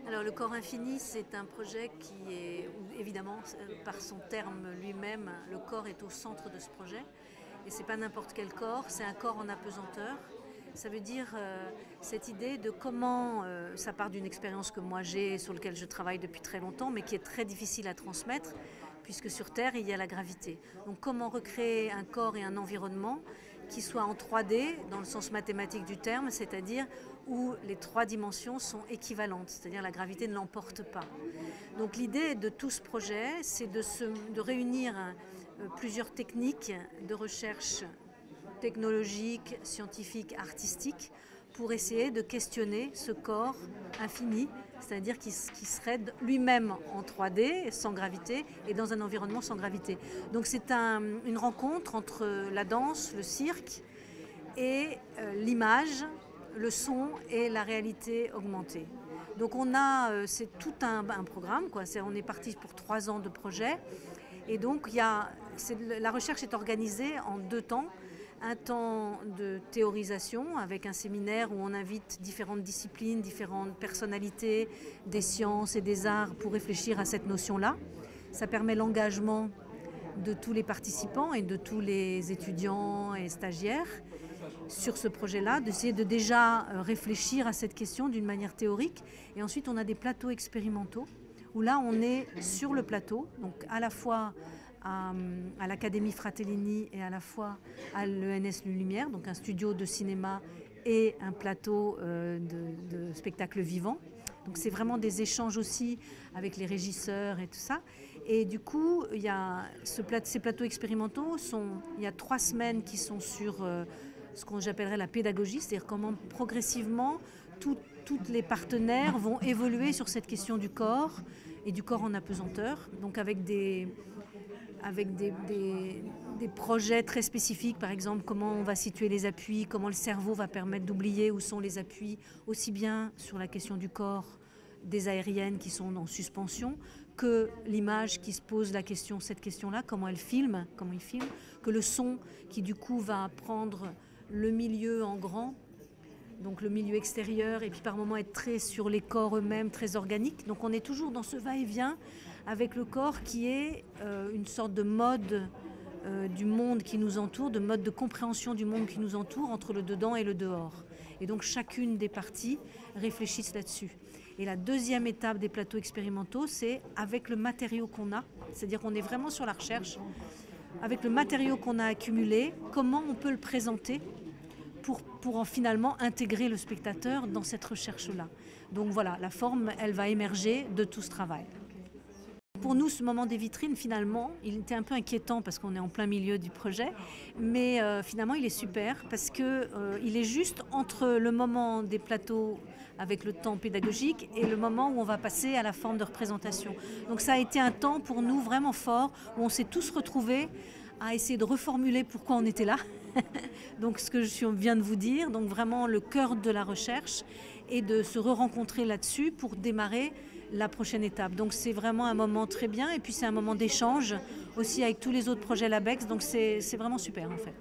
Alors le corps infini, c'est un projet qui est, évidemment, par son terme lui-même, le corps est au centre de ce projet. Et c'est pas n'importe quel corps, c'est un corps en apesanteur. Ça veut dire cette idée de comment, ça part d'une expérience que moi j'ai, sur laquelle je travaille depuis très longtemps, mais qui est très difficile à transmettre, puisque sur Terre, il y a la gravité. Donc comment recréer un corps et un environnement qui soit en 3D, dans le sens mathématique du terme, c'est-à-dire où les trois dimensions sont équivalentes, c'est-à-dire la gravité ne l'emporte pas. Donc l'idée de tout ce projet, c'est de réunir plusieurs techniques de recherche technologique, scientifique, artistique, pour essayer de questionner ce corps infini, c'est-à-dire qui serait lui-même en 3D, sans gravité, et dans un environnement sans gravité. Donc c'est une rencontre entre la danse, le cirque, et l'image, le son et la réalité augmentée. Donc c'est tout un programme, quoi. On est parti pour 3 ans de projet. Et donc la recherche est organisée en 2 temps. Un temps de théorisation avec un séminaire où on invite différentes disciplines, différentes personnalités des sciences et des arts pour réfléchir à cette notion-là. Ça permet l'engagement de tous les participants et de tous les étudiants et stagiaires sur ce projet-là, d'essayer de déjà réfléchir à cette question d'une manière théorique. Et ensuite, on a des plateaux expérimentaux où là, on est sur le plateau, donc à la fois à l'Académie Fratellini et à la fois à l'ENS Lumière, donc un studio de cinéma et un plateau de spectacle vivant. Donc c'est vraiment des échanges aussi avec les régisseurs et tout ça. Et du coup, ces plateaux expérimentaux, il y a 3 semaines qui sont sur ce que j'appellerais la pédagogie, c'est-à-dire comment progressivement tous les partenaires vont évoluer sur cette question du corps et du corps en apesanteur, donc avec des projets très spécifiques, par exemple comment on va situer les appuis, comment le cerveau va permettre d'oublier où sont les appuis, aussi bien sur la question du corps des aériennes qui sont en suspension, que l'image qui se pose cette question-là, comment il filme, que le son qui du coup va prendre le milieu en grand, donc le milieu extérieur, et puis par moments être très sur les corps eux-mêmes, très organiques. Donc on est toujours dans ce va-et-vient avec le corps qui est une sorte de mode du monde qui nous entoure, de mode de compréhension du monde qui nous entoure entre le dedans et le dehors. Et donc chacune des parties réfléchissent là-dessus. Et la deuxième étape des plateaux expérimentaux, c'est avec le matériau qu'on a, c'est-à-dire qu'on est vraiment sur la recherche, avec le matériau qu'on a accumulé, comment on peut le présenter pour en finalement intégrer le spectateur dans cette recherche-là. Donc voilà, la forme, elle va émerger de tout ce travail. Pour nous, ce moment des vitrines, finalement, il était un peu inquiétant parce qu'on est en plein milieu du projet, mais finalement, il est super parce qu'il est juste entre le moment des plateaux avec le temps pédagogique et le moment où on va passer à la forme de représentation. Donc ça a été un temps pour nous vraiment fort, où on s'est tous retrouvés à essayer de reformuler pourquoi on était là. Donc ce que je viens de vous dire, donc vraiment le cœur de la recherche, et de se re-rencontrer là-dessus pour démarrer la prochaine étape. Donc c'est vraiment un moment très bien, et puis c'est un moment d'échange aussi avec tous les autres projets LABEX, donc c'est vraiment super en fait.